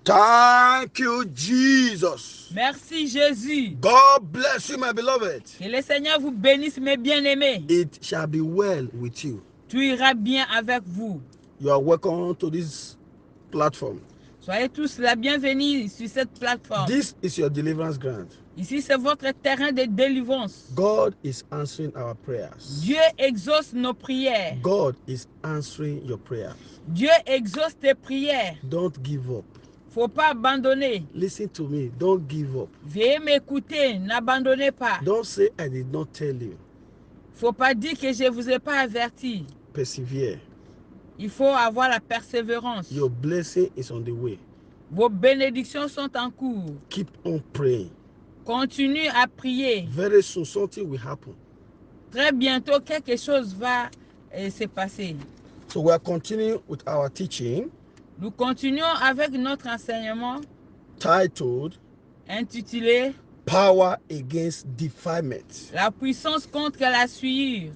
Thank you, Jesus. Merci Jésus. God bless you, my beloved. Que le Seigneur vous bénisse, mes bien-aimés. It shall be well with you. Tout ira bien avec vous. You are welcome to this platform. Soyez tous la bienvenue sur cette plateforme. This is your deliverance ground. Ici, c'est votre terrain de délivrance. God is answering our prayers. Dieu exauce nos prières. God is answering your prayers. Dieu exauce tes prières. Don't give up. Faut pas abandonner. Listen to me. Don't give up. Veuillez m'écouter, n'abandonnez pas. Don't say I did not tell you. Faut pas dire que je vous ai pas averti. Persevere. Il faut avoir la persévérance. Your blessing is on the way. Vos bénédictions sont en cours. Keep on praying. Continue à prier. Very soon something will happen. Très bientôt, quelque chose va se passer. So we are continuing with our teaching. Nous continuons avec notre enseignement Titled intitulé Power Against Defilement. La puissance contre la souillure.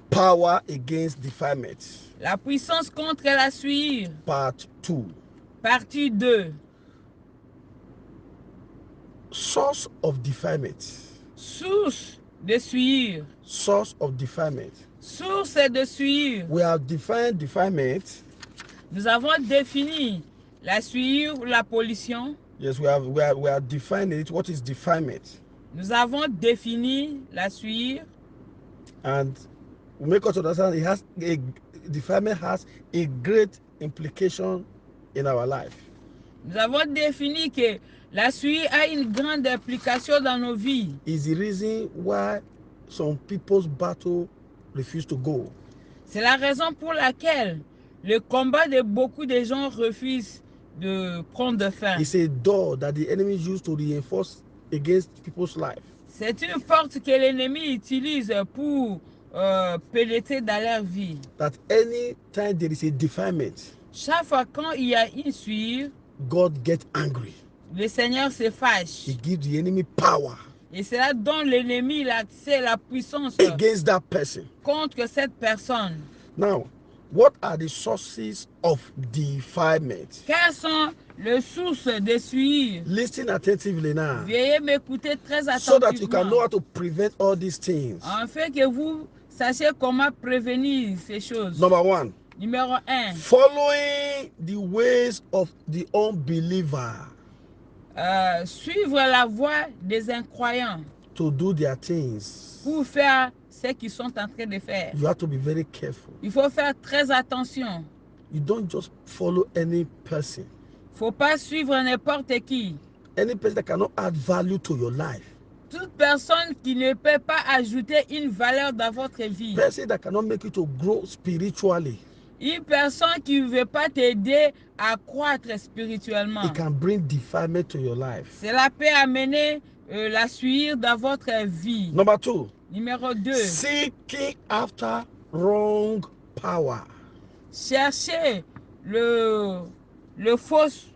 Power Against Defilement. La puissance contre la souillure. Part 2. Partie 2. Source of defilement. Source de souillure. Source of defilement. Source de souillure. We have defined defilement. Nous avons défini la souillure ou la pollution. Yes, we have defined it. What is defilement? Nous avons défini la souillure. And we make us understand defilement has a great implication in our life. Nous avons défini que la souillure a une grande implication dans nos vies. Is the reason why some people's battle refuse to go. C'est la raison pour laquelle le combat de beaucoup de gens refuse de prendre fin. It's a door that the enemy used to reinforce against people's life. C'est une porte que l'ennemi utilise pour pénétrer dans leur vie. That any time there is a defilement, chaque fois quand il y a une souillure, God gets angry. Le Seigneur se fâche. He gives the enemy power. Et cela donne l'ennemi l'accès, la puissance against that person. Contre cette personne. Now, what are the sources of defilement? Quelles sont les sources de souillure? Listen attentively now. Veuillez m'écouter très attentivement. So that you can know how to prevent all these things. Afin que vous sachiez comment prévenir ces choses. Number 1. Numéro 1. Following the ways of the unbeliever. Suivre la voie des incroyants. To do their things. Pour faire ce qu'ils sont en train de faire. You have to be very careful. Il faut faire très attention. You don't just follow any person. Faut pas suivre n'importe qui. Any person that cannot add value to your life. Toute personne qui ne peut pas ajouter une valeur dans votre vie. Person that cannot make you to grow spiritually. Une personne qui ne veut pas t'aider à croître spirituellement. It can bring defilement to your life. Cela peut amener la souillure dans votre vie. Number 2. Numéro 2. Seeking after wrong power. Cherchez le faux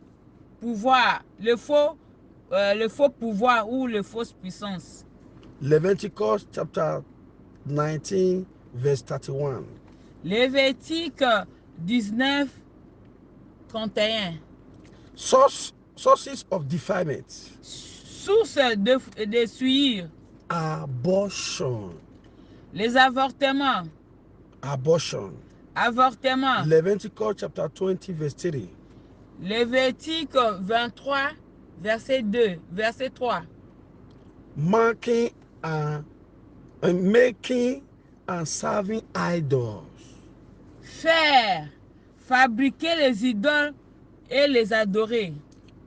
pouvoir, le faux pouvoir ou le fausse puissance. Leviticus chapter 19 verse 31. Lévitique 19, 31. Sources of defilement. Source de souillure. Abortion. Les avortements. Abortion. Avortement. Leviticus chapter 20 verse 3. Lévitique 23 verset 2, verset 3. Making and serving idols. Faire, fabriquer les idoles et les adorer.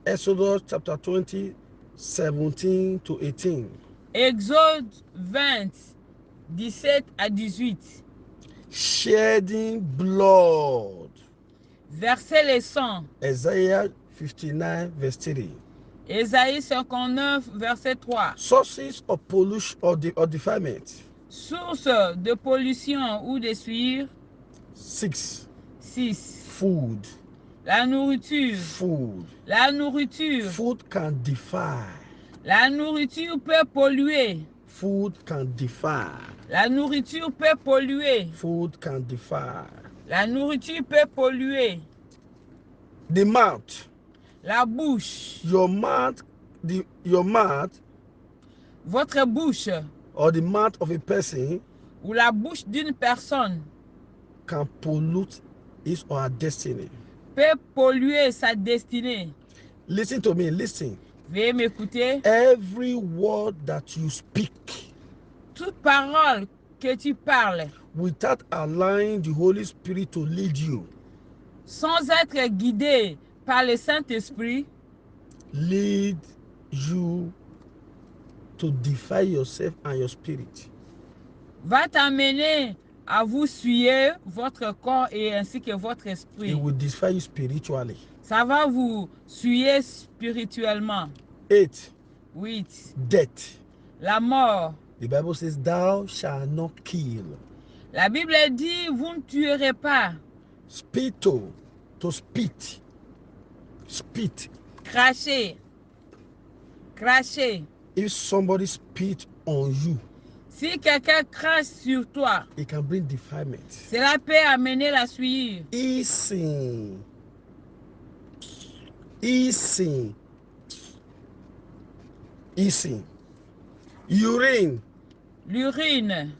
Exodus chapter 20, 17 to 18. Exode 20, 17 à 18. Shedding blood. Verser le sang. Isaiah 59 verse 3. Ésaïe 59 verset 3. Sources of pollution or defilement. Source de pollution ou de souillure. 6. 6. Food. La nourriture. Food. La nourriture. Food can defy. La nourriture peut polluer. Food can defy. La nourriture peut polluer. Food can defy. La nourriture peut polluer. The mouth La bouche, Your mouth, your mouth votre bouche or the mouth of a person ou la bouche d'une personne can pollute his or her destiny. peut polluer sa destinée. Listen to me, listen. Veuillez m'écouter. Every word that you speak Toute parole que tu parles without allowing the Holy Spirit to lead you sans être guidé par le Saint-Esprit lead you to defy yourself and your spirit. va t'amener à vous souiller votre corps et ainsi que votre It esprit. will defy you spiritually. Ça va vous souiller spirituellement. 8. 8. Death. La mort. The Bible says, thou shalt not kill. La Bible dit, vous ne tuerez pas. Spittle, to spit. Spit. Cracher. Cracher. If somebody spit on you, Si quelqu'un crache sur toi, it can bring defilement. cela peut amener la souillure. Hissing. Hissing. Hissing. Urine. L'urine.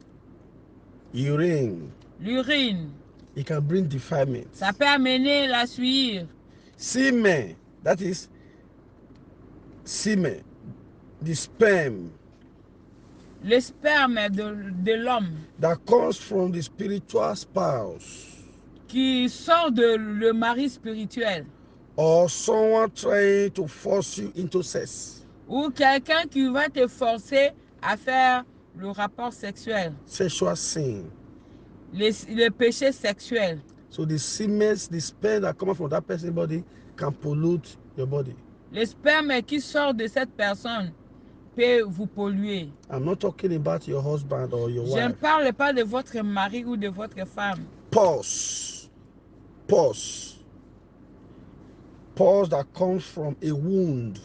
Urine. L'urine. It can bring defilement. Ça peut amener la souillure. Semen. That is semen. The sperm Le sperme de l'homme that comes from the spiritual spouse qui sort de le mari spirituel or someone trying to force you into sex. ou quelqu'un qui va te forcer à faire le rapport sexuel, Sexual sin. le péché sexuel. So the semen, the sperm that comes from that person's body can pollute your body. Le sperme qui sort de cette personne peut vous polluer. I'm not talking about your husband or your Je ne wife. parle pas de votre mari ou de votre femme. Pus. Pus. Pus that comes from a wound.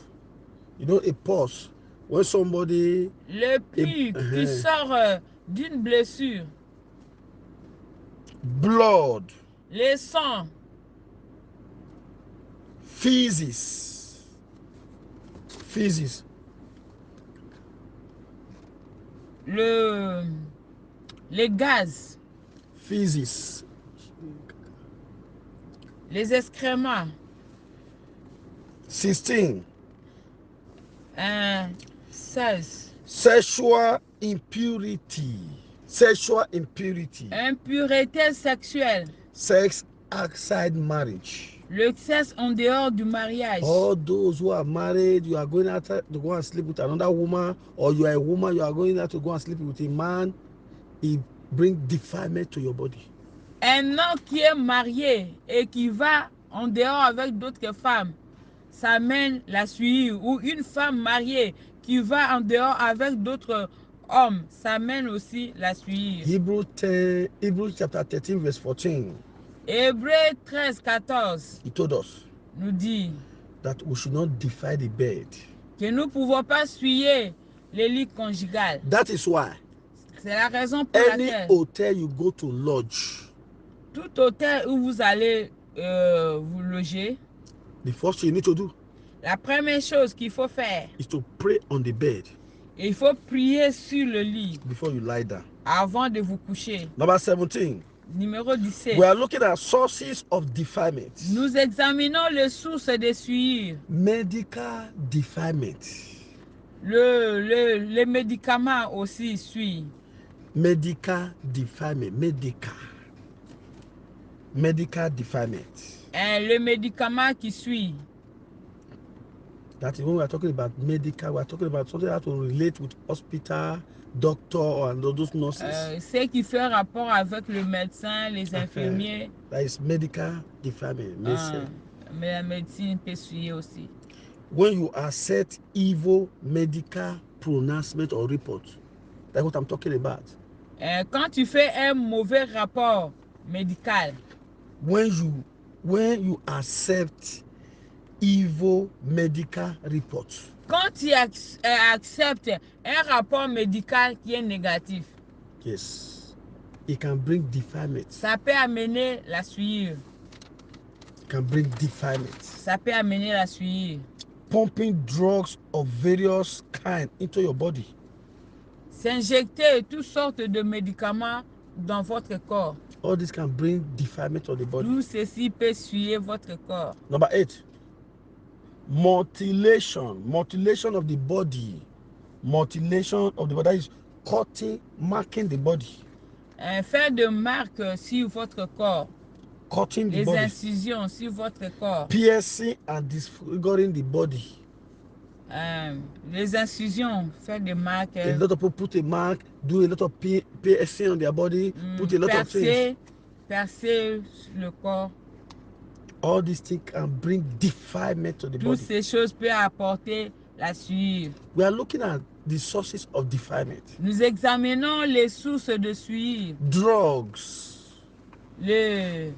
You know, a pus. When somebody... Le pus qui sort d'une blessure. Blood. Le sang. Feces. Feces. Les gaz. Feces. Les excréments. 16. 16. Sexual impurity. Sexual impurity. Impureté sexuelle. Sex outside marriage. Le sexe en dehors du mariage. All those who are married, you are going out to go and sleep with another woman, or you are a woman, you are going out to go and sleep with a man, it brings defilement to your body. Un homme qui est marié et qui va en dehors avec d'autres femmes, ça mène la souillure. Ou une femme mariée qui va en dehors avec d'autres hommes, ça mène aussi la souillure. Hebrews chapter 13 verse 14. Hébreux 13, 14 He told us nous dit that we should not defy the bed. que nous ne pouvons pas souiller les lits conjugales. That is why C'est la raison pour any laquelle hotel you go to lodge, tout hôtel où vous allez vous loger, the first thing you need to do la première chose qu'il faut faire, is to pray on the bed il faut prier sur le lit before you lie down. avant de vous coucher. Number 17. Numéro 17. We are looking at sources of defilement. Nous examinons les sources des souillures. Medical defilement. Les médicaments aussi suivent. Medical defilement. Medical defilement. Le médicament qui suit. That is when we are talking about medical, we are talking about something that will relate with hospital, doctor, and those nurses. Ce qui fait rapport avec le médecin, les infirmiers. That is medical defilement. Mais la médecine peut suivre aussi. When you accept evil medical pronouncement or report, that's what I'm talking about. Quand tu fais un mauvais rapport médical. When you accept evil medical report. Quand tu acceptes un rapport médical qui est négatif. Yes. It can bring defilement. Ça peut amener la souillure. can bring defilement. Ça peut amener la souillure. Pumping drugs of various kinds into your body. S'injecter toutes sortes de médicaments dans votre corps. All this can bring defilement of the body. Tout ceci peut souiller votre corps. Number 8. Mutilation. Mutilation of the body. Mutilation of the body. That is cutting, marking the body. Faire de marques sur votre corps. Cutting the Les body. incisions sur votre corps. Piercing and disfiguring the body. Les incisions, faire des marques. A lot of people put a mark, do a lot of piercing on their body, put a lot of things. Percer le corps. All these things can bring defilement to the Toutes body. ces choses peuvent apporter la souillure. We are looking at the sources of defilement. Nous examinons les sources de souillure. Drugs. Les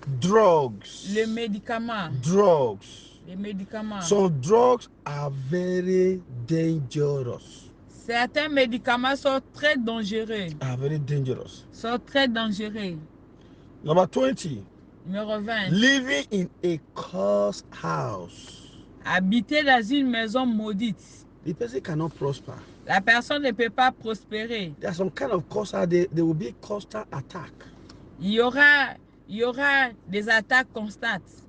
médicaments. Les médicaments. Some drugs are very dangerous. Certains médicaments sont très dangereux. Sont très dangereux. Number 20. Numéro 20. Living in a cursed house. Habiter dans une maison maudite. The person cannot prosper. La personne ne peut pas prospérer. There are some kind of coastal, there will be coastal attack. Il y aura des attaques constantes.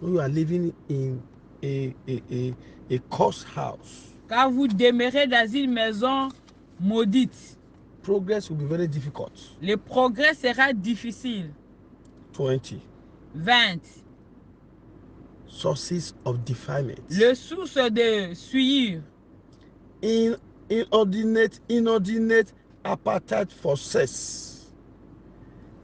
When you are living in a cursed house. Quand vous demeurez dans une maison maudite. Progress will be very difficult. Le progrès sera difficile. 20. 20. Sources of defilement. Le source de souillure. Inordinate appetite for sex.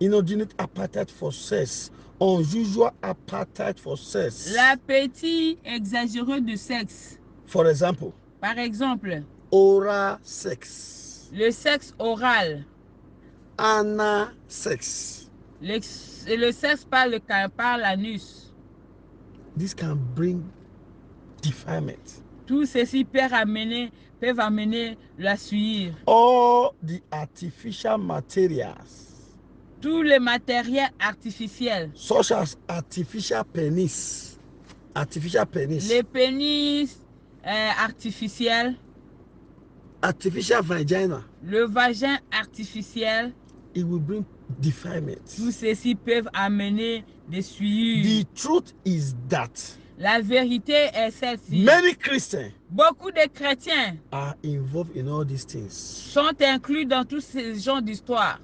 Inordinate appetite for sex. Unusual appetite for sex. L'appétit exagéré de sexe. For example. Par exemple. Oral sex. Le sexe oral. Anal sex. Le sexe par l'anus. This can bring defilement. Tout ceci peuvent amener la souillure. All the artificial materials. Tous les matériels artificiels. Such as artificial penis. Artificial penis. Les pénis artificiels. Artificial vagina. Le vagin artificiel. It will bring defilement. Tous ceci peuvent amener des souillures. The truth is that la vérité est celle-ci. Many Christians beaucoup de chrétiens are involved in all these things. Sont inclus dans tous ces genres d'histoires.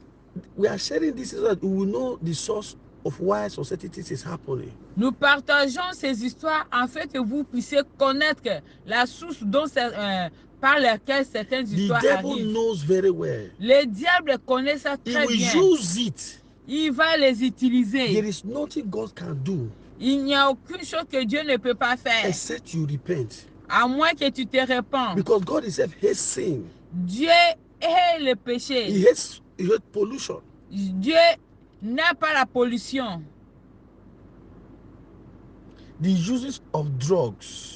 We are sharing this so that we will know the source of why society is happening. Nous partageons ces histoires en fait que vous puissiez connaître la source dont par laquelle certaines histoires arrivent. The devil knows very well. Le diable connaît ça très bien. He will use it. Il va les utiliser. There is nothing God can do. Il n'y a aucune chose que Dieu ne peut pas faire. Except you repent. À moins que tu te répandes. Because God himself hates sin. Dieu hait le péché. He hates pollution. Dieu n'a pas la pollution. The uses of drugs.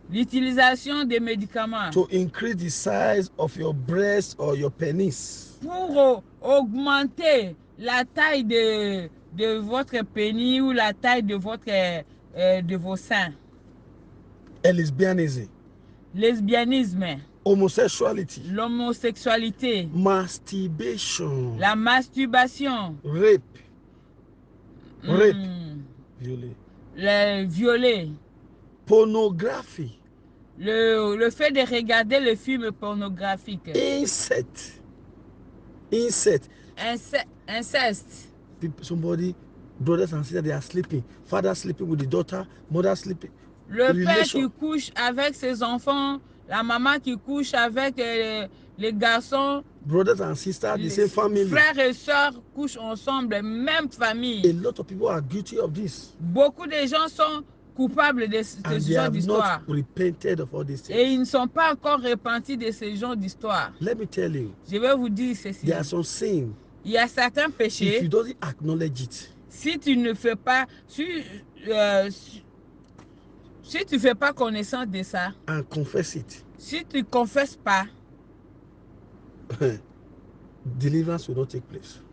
L'utilisation des médicaments. To increase the size of your breast or your penis. Pour augmenter la taille de votre pénis ou la taille de vos seins. Lesbianism. Lesbianisme. Homosexuality. L'homosexualité. Masturbation. La masturbation. Rape. Violer. Le violer. Pornographie. Le fait de regarder le film pornographique. Incest. Inceste. Somebody, brothers and sisters, they are sleeping. Father sleeping with the daughter, mother sleeping. Le père qui couche avec ses enfants, la maman qui couche avec les garçons. Brothers and sisters, the same family. Frères et sœurs couchent ensemble, même famille. A lot of people are guilty of this. Beaucoup de gens sont coupables de ce genre d'histoire. Et ils ne sont pas encore repentis de ce genre d'histoire. Let me tell you. Je vais vous dire ceci. There are some sins. Il y a certains péchés. If you don't acknowledge it. Si tu ne fais pas, si tu fais pas connaissance de ça. And confess it. Si tu confesses pas. Deliverance will not take place.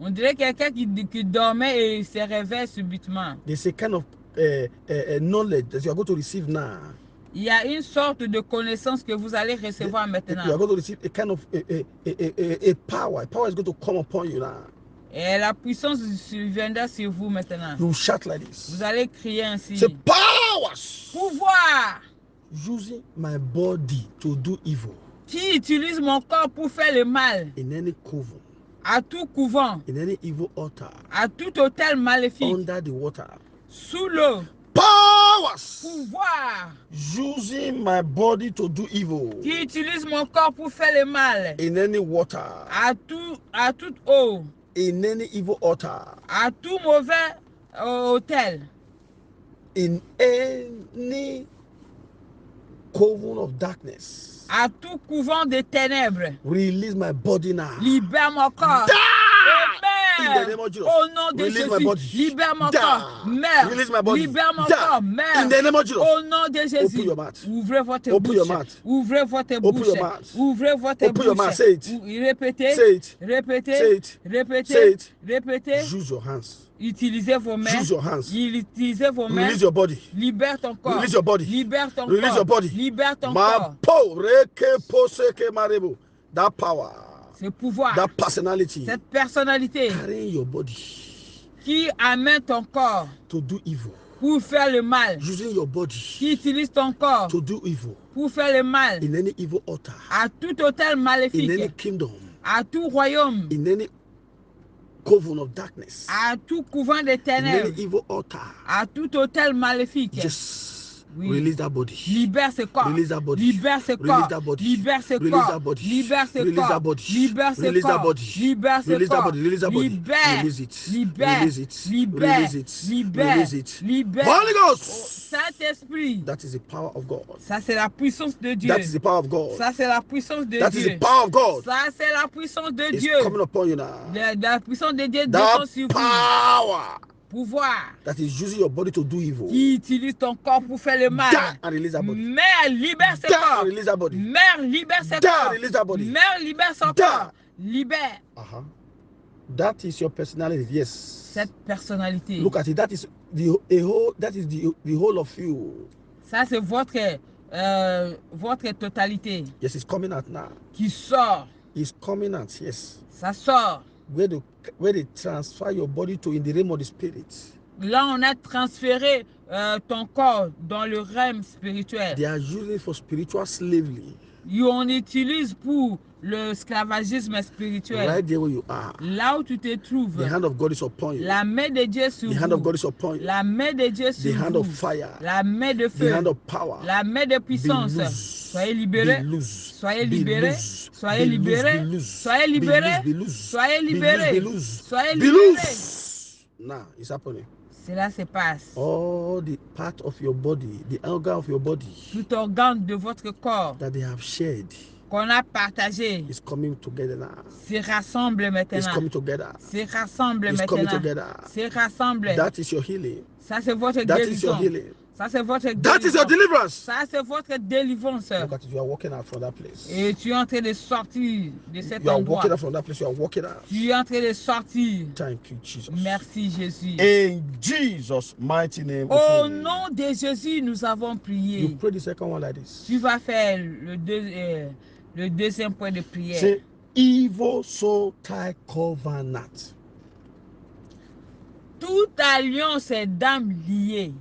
On dirait quelqu'un qui dormait et se réveille subitement. There's a kind of knowledge that you are going to receive now. Il y a une sorte de connaissance que vous allez recevoir You are maintenant. going to receive a kind of a power. A power is going to come upon you now. Et la puissance viendra sur vous maintenant. You shout like this. Vous allez crier ainsi. Say powers. Pouvoir Using my body to do evil. qui utilise mon corps pour faire le mal. In any coven. À tout couvent. In any evil altar. À tout hôtel maléfique. Under the water. Sous l'eau. Powers. Pouvoir Using my body to do evil. qui utilise mon corps pour faire le mal. In any water. À toute eau. In any evil altar. À tout mauvais hôtel. In any coven of darkness. À tout couvent de ténèbres. Release my body now. Libère mon corps. Die! Amen. In the name of Jesus. Au nom de Release my Jésus, body. libère mon Die. corps. Mère, Release my body. libère mon Die. corps. Mère, In the name of Jesus. au nom de Jésus, Open your mouth. ouvrez votre Open your bouche. mouth. Ouvrez votre Open bouche. your mouth. Ouvrez votre Open your mouth. bouche. Say it. Répétez. Say it. Say Répétez. it. Say Répétez. it. Répétez. Use your hands. Utilisez vos mains. Use your hands. Utilisez vos mains. Release your body. Libère ton corps. Release your body. Libère ton Release corps. your body. Libère ton Ma corps. po reke poseke marebo. That power. Ce pouvoir. That personality. Cette personnalité Carrying your body qui amène ton corps to do evil. pour faire le mal. Using your body Qui utilise ton corps to do evil. pour faire le mal. In any evil altar. À tout hôtel In any maléfique. kingdom. À tout royaume. In any coven of darkness. À tout couvent de In any ténèbres. evil altar. À tout hôtel maléfique. Just Oui. release that body. Libère ce corps. Release that body. Libère ce Release corps. that body. Libère ce Release corps. that body. Libère ce Release corps. that body. Libère ce Release that corps. body. Libère ce Release that corps. body. Release that body. Libère. Release it. Libère. Release it. Libère. Release it. Libère. Release it. Libère. Holy Oh, Ghost. Saint-Esprit. That is the power of God. Ça, c'est la puissance de Dieu. That is the power of God. Ça, c'est la puissance de That is Dieu. the power of God. Ça, c'est la puissance de It's Dieu. coming upon you now. La puissance de Dieu That descend sur vous. power Pouvoir that is using your body to do evil. qui utilise ton corps pour faire le mal. Die and release that body. Mère, libère ce Die corps. and release that body. Mère, libère ce Die, corps. release that body. Mère, libère son Die. corps. Libère Uh-huh. That is your personality. Yes. cette personnalité. Look at it. That is the whole of you. Ça, c'est votre totalité Yes, it's coming out now. qui sort. It's coming out. Yes. Ça sort. Where they transfer your body to in the realm of the spirit. Là, on a transféré ton corps dans le règne spirituel. They are using it for spiritual slavery. On utilise pour l'esclavagisme spirituel. Right there where you are. Là où tu te trouves, The hand of God is upon you. la main de Dieu sur The hand of vous. God is upon you. La main de Dieu The sur hand vous. of fire. La main de The feu. hand of power. La main de puissance. Be loose. Soyez libérés. Be loose. Soyez Be libérés. loose. Soyez Be libérés. loose. Be loose. Soyez Be libérés. loose. Be loose. Soyez Be libérés. loose. Soyez Be libérés. loose. Now it's happening. Cela se passe. All the part of your body, the organ of your body Tout organe de votre corps that they have shared qu'on a partagé is coming together now. se rassemble It's maintenant. coming together. Se rassemble It's coming maintenant. together. Se rassemble. That is your healing. Ça, c'est votre That is your guérison. healing. Ça, c'est votre That is your guérison. deliverance. Ça, c'est votre délivrance. Look at it. You are walking out from that place. Et tu es en train de sortir de cet You are endroit. walking out from that place. You are walking out. Tu es en train de sortir. Thank you, Jesus. Merci, Jésus. In Jesus' mighty name. we Au pray. nom de Jésus, nous avons You prié. pray the second one like this. Tu vas faire le deuxième point de prière. Say, evil soul tie covenant. Toute alliance est d'âme liée.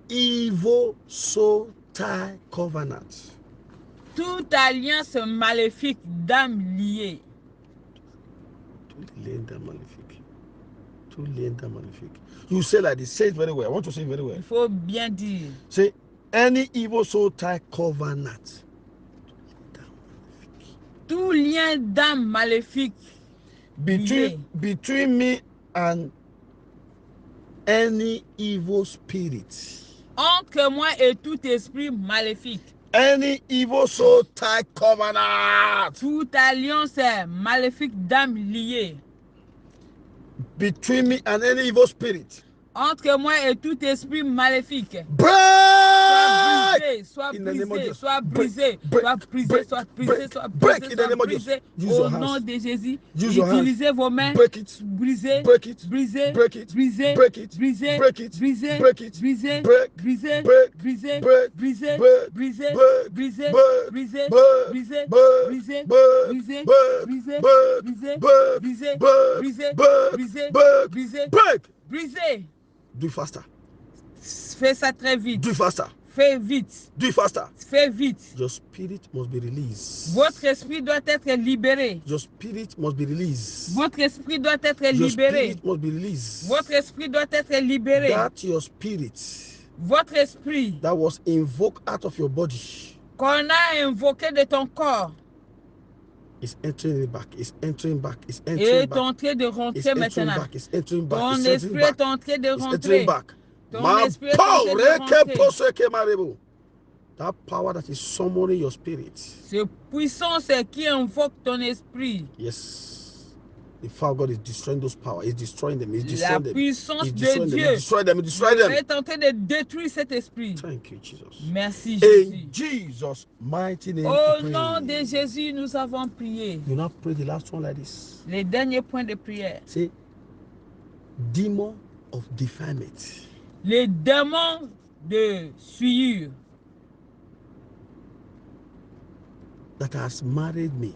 Evil soul tie covenant. Toute alliance maléfique d'âme liée. Too maléfique. You say like this. Say it very well. I want to say it very well. Il faut bien dire. Say, any evil soul tie covenant. Tout lien d'âme maléfique Between me and any evil spirit. entre moi et tout esprit maléfique. Any evil soul tie covenant. Toute alliance maléfique d'âme liée. Between me and any evil spirit. Entre moi et tout esprit maléfique. Break! brisé, soit in the name of brisé, Jesus. soit Break, brisé, break, soit brisé, break, soit break, brisé, soit break brisé, in soit the name of brisé, Jesus. soit Use brisé. your Au nom hands. de Jésus, Use your hands. utilisez vos mains. Break it. Brisé, Break it. brisé, Break it. brisé, Break it. brisé, Break it. brisé, Break it. brisé, Break. brisé, Break. brisé, Break. brisé, Break. brisé, Break. brisé, Break. brisé, Break. brisé, Break. brisé, Break. brisé, Break. brisé, Break. brisé, Break. brisé, Break. brisé, Break. brisé, Break. brisé, Break. brisé. Do it faster. Fais ça très vite. Do it faster. Fais vite. Do it faster. Fais vite. Your spirit must be released. Votre esprit doit être libéré. Your spirit must be released. Votre esprit doit être Your libéré. spirit must be released. Votre esprit doit être libéré. That your spirit Votre esprit that was invoked out of your body qu'on a invoqué de ton corps is entering back. Is entering back. Is est entering back. en train de Is rentrer entering maintenant. back. Is entering back. Ton Is esprit entering est back. en train de Is entering rentrer. back. Ton esprit est en train de rentrer. That power that is summoning your spirit. C'est puissance qui invoque ton esprit. Yes. The fire of God is destroying those powers. He's destroying them. He's La destroying them. puissance He's de destroying them. Dieu He's destroying them. He's destroying them. est en train de détruire cet esprit. Thank you, Jesus. Merci Jésus. In Jesus' mighty name. Au nom de Jésus, nous avons prié. You now pray the last one like this. Les derniers points de prière. Say, demon of defilement. Les démons de souillure That has married me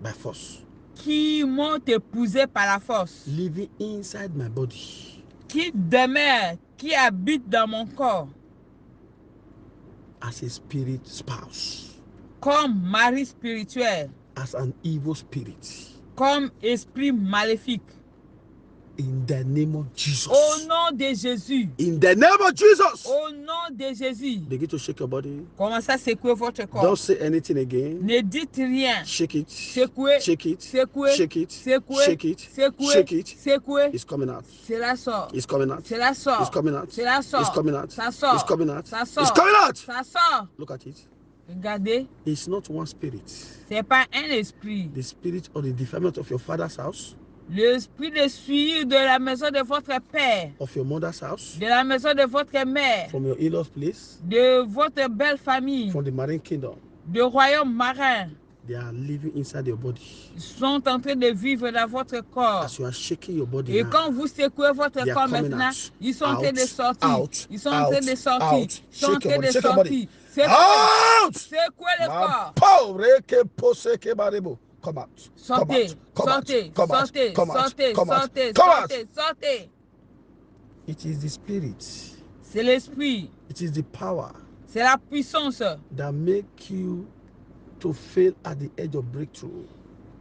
by force. qui m'ont épousé par la force, Living inside my body. qui demeurent, qui habitent dans mon corps, As a spirit spouse. comme mari spirituel, As an evil spirit. comme esprit maléfique. In the name of Jesus. Au nom de Jésus. In the name of Jesus. Au nom de Jésus. Begin to shake your body. Commencez à secouer votre corps. Don't say anything again. Ne dites rien. Shake it. Secouez. Shake it. Secouez. Shake it. Secouez. Shake it. Secouez. Shake it. Secouez. It's coming out. Cela sort. It's coming out. Cela sort. It's coming out. Cela sort. It's coming out. Ça sort. It's coming out. Ça sort. It's coming out. Ça sort. Look at it. Regardez. It's not one spirit. C'est pas un esprit. The spirit or the defilement of your father's house. L'esprit de suivre de la maison de votre père, Of your mother's house. de la maison de votre mère, From your in-laws place. de votre belle famille, From the marine kingdom. du royaume marin, They are living inside your body. sont en train de vivre dans votre corps. As you are shaking your body Et now, quand vous secouez votre they are corps coming maintenant, out. ils sont en train de sortir. Out, Ils sont en train de sortir. out. Ils sont en Shake your train de body, shake your body. sortir. Secouez, Out! secouez le corps. Come out. Sortez, Come out. sortez, Come out. sortez, Come out. sortez, Come out. sortez, Come out. sortez, sortez. It is the spirit. C'est l'esprit, It is the power c'est la puissance that make you to fail at the edge of breakthrough.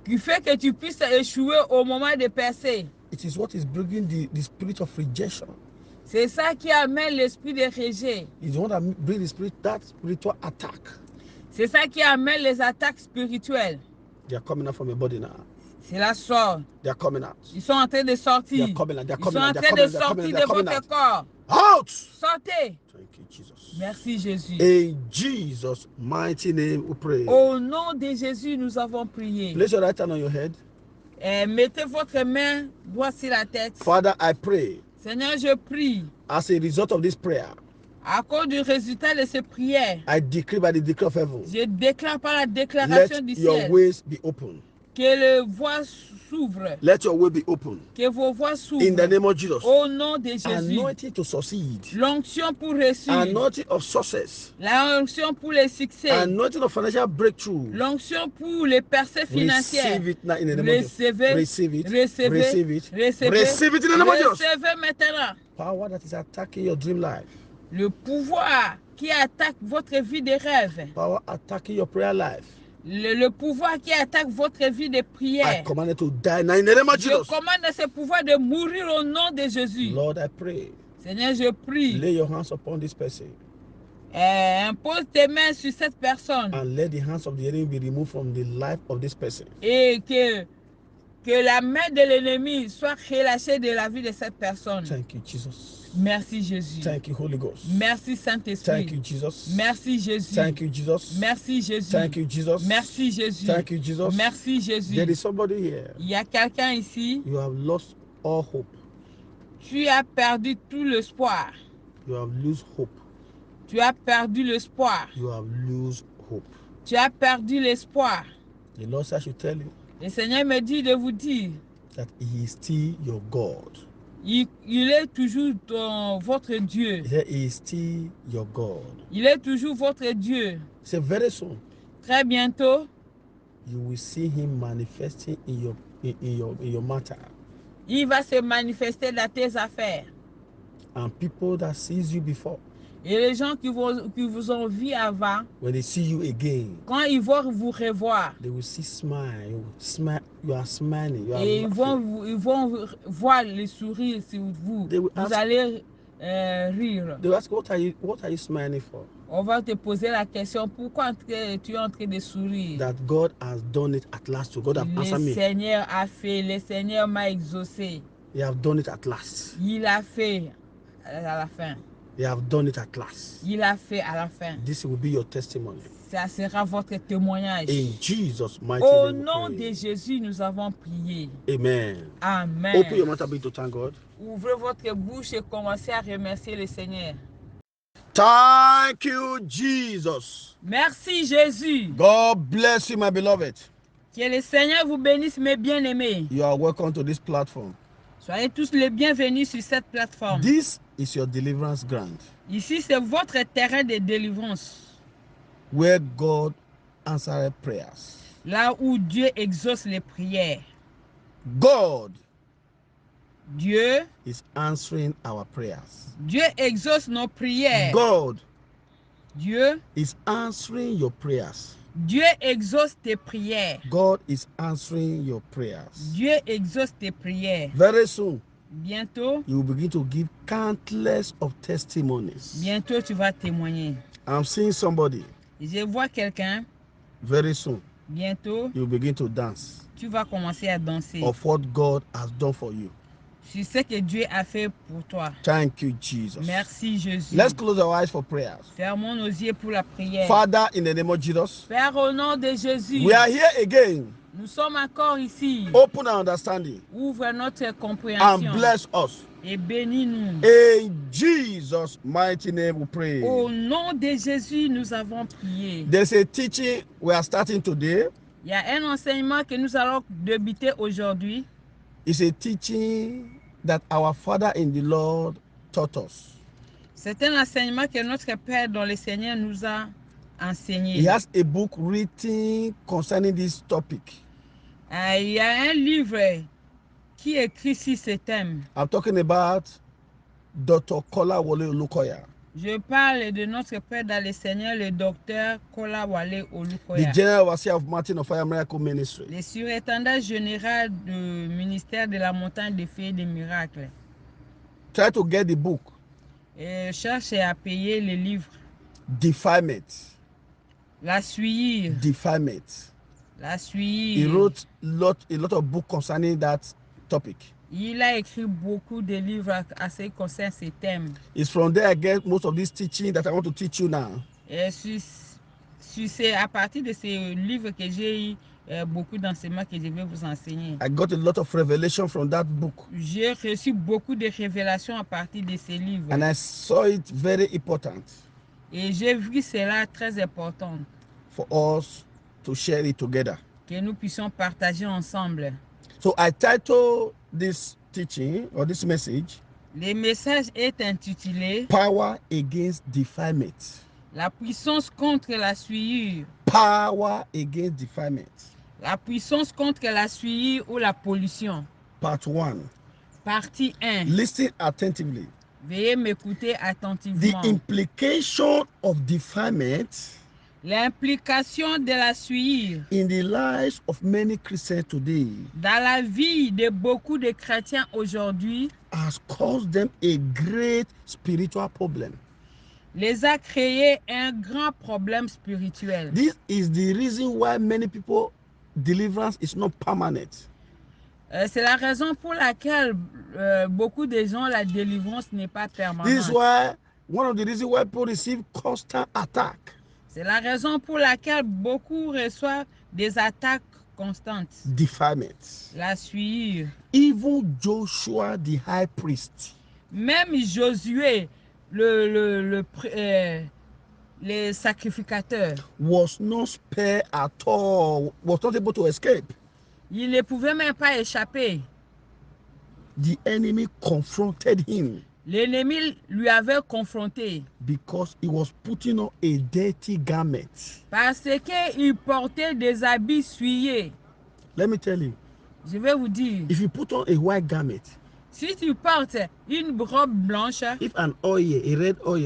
qui fait que tu puisses échouer au moment de percer. It is what is bringing the spirit of rejection. C'est ça qui amène l'esprit de rejet. It's the one that brings the spirit, that spiritual attack. C'est ça qui amène les attaques spirituelles. They are coming out from your body now. C'est la sorte. They are coming out. Ils sont en train de sortir. They are coming out. They are Ils sont coming en out. They train are de coming out. sortir They de are coming votre out. corps. Out! Sortez. Thank you, Jesus. Merci Jésus. In Jesus' mighty name we pray. Au nom de Jésus, nous avons prié. Place your right hand on your head. Mettez votre main droite sur la tête. Father, I pray, Seigneur, je prie. as a result of this prayer, À cause du résultat de ces prières, I decree by the decree of heaven, je déclare par la déclaration let du your ciel ways be open. que les voies s'ouvrent. Let your way be open. Que vos voies In the s'ouvrent. name of Jesus. Au nom de Jésus. Anointing to succeed. L'onction pour réussir. Anointing of success. L'onction pour les succès. Anointing of financial breakthrough. L'onction pour les percées financières. Receive it now in the name of Jesus. Recevez, Receive it. recevez, Receive it. recevez, Receive it in the name of Jesus. recevez maintenant. Power that is attacking your dream life. Le pouvoir qui attaque votre vie de rêve. Power attacking your prayer life. Le pouvoir qui attaque votre vie de I prière. command it to die now in the name of Je Jesus. commande à ce pouvoir de mourir au nom de Jésus. Lord, I pray. Seigneur, je prie. Lay your hands upon this person Impose tes mains sur cette personne. and let the hands of the enemy be removed from the life of this person. Et que la main de l'ennemi soit relâchée de la vie de cette personne. Thank you, Jesus. Merci Jésus. Thank you, Holy Ghost. Merci Thank you, Saint-Esprit. Jesus. Merci Jésus. Thank you, Jesus. Merci Jésus. Thank you, Jesus. Merci Jésus. Thank you, Jesus. Merci Jésus. There is somebody here. Il y a quelqu'un ici, You have lost all hope. tu as perdu tout l'espoir. You have lost hope. Tu as perdu l'espoir. You have lost hope. Tu as perdu l'espoir. The Lord said I should tell you Le Seigneur me dit de vous dire, that He is still your God. il est toujours votre Dieu. He said He is still your God. Il est toujours votre Dieu. He said very soon Très bientôt, you will see Him manifesting in your matter. il va se manifester dans tes affaires. And people that sees you before, Et les gens qui vous ont vu avant, when they see you again, quand ils vont vous revoir, they will see smile. You are smiling. You are et ils laughing. vont voir les sourires sur vous. They will Vous ask- allez rire. They will ask, what are you smiling for? On va te poser la question, pourquoi tu es en train de sourire? That God has done it at last. So God have answered Le me. Seigneur a fait, le Seigneur m'a exaucé. He have done it at last. Il a fait à la fin. He have done it at last. Il a fait à la fin. This will be your testimony. Ça sera votre témoignage. In Jesus' mighty Au name. nom we de pray. Jésus, nous avons prié. Amen. Amen. Open your mouth a bit to thank God. Ouvrez votre bouche et commencez à remercier le Seigneur. Thank you, Jesus. Merci Jésus. God bless you, my beloved. Que le Seigneur vous bénisse, mes bien-aimés. You are welcome to this platform. Soyez tous les bienvenus sur cette plateforme. This is your deliverance ground, Ici, c'est votre terrain de délivrance. where God answered prayers. Là où Dieu exauce les prières. God Dieu is answering our prayers. exauce nos prières. God Dieu is answering your prayers. exauce tes prières. God is answering your prayers. Dieu exauce tes prières. Very soon, Bientôt, you will begin to give countless of testimonies. bientôt tu vas témoigner. I'm seeing somebody. Je vois quelqu'un, Very soon, bientôt, you will begin to dance tu vas commencer à danser of what God has done for you. sur ce que Dieu a fait pour toi. Thank you, Jesus. Merci Jésus. Let's close our eyes for prayers. Fermons nos yeux pour la prière. Father, in the name of Jesus, Père, au nom de Jésus, we are here again. nous sommes encore ici. Open our understanding Ouvre notre and compréhension bless us. et bénis-nous. In Jesus' mighty name we pray. Au nom de Jésus, nous avons prié. There's a teaching we are starting today. Il y a un enseignement que nous allons débuter aujourd'hui. It's a teaching that our Father in the Lord taught us. C'est un enseignement que notre Père dans le Seigneur nous a enseigné. He has a book written concerning this topic. Il y a un livre qui écrit sur ce thème. I'm talking about Dr. Kolawole Olukoya, Je parle de notre Père dans le Seigneur, le docteur Kolawole the Olukoya, General Overseer of Mountain of Fire Miracle Ministry. le surintendant général du ministère de la montagne des fées et des miracles. Try to get the book, Et cherche à payer le livre. Defilement. La suivre. Defilement. La He suivre. wrote a lot of books concerning that topic. Il a écrit beaucoup de livres à ce qui concerne ces thèmes. It's from there I get most of this teaching that I want to teach you now. Et c'est à partir de ces livres que j'ai eu beaucoup d'enseignements que je vais vous enseigner. I got a lot of revelation from that book, J'ai reçu beaucoup de révélations à partir de ces livres. and I saw it very important Et j'ai vu cela très important, for us to share it together. que nous puissions partager ensemble. So I titled this teaching or this message, Le message est intitulé Power Against Defilement. La puissance contre la souillure. Power Against Defilement. La puissance contre la souillure ou la pollution. Part 1. Partie 1. Listen attentively. Veuillez m'écouter The attentivement. implication of defilement L'implication de la souillure in the lives of many Christians today dans la vie de beaucoup de chrétiens aujourd'hui has caused them a great spiritual problem. les a créé un grand problème spirituel. This is the reason why many people deliverance is not permanent. C'est la raison pour laquelle beaucoup de gens, la délivrance n'est pas This is permanente. why one of the reasons why people receive constant attack. C'est la raison pour laquelle beaucoup reçoivent des attaques constantes. Defilement. La souillure. Even Joshua the high priest, Même Josué, le les sacrificateurs. was not spared at all, was not able to escape. Il ne pouvait même pas échapper. The enemy confronted him L'ennemi lui avait confronté because he was putting on a dirty garment. parce qu'il portait des habits souillés. Let me tell you, Je vais vous dire, if you put on a white garment, si tu portes une robe blanche if an oil, a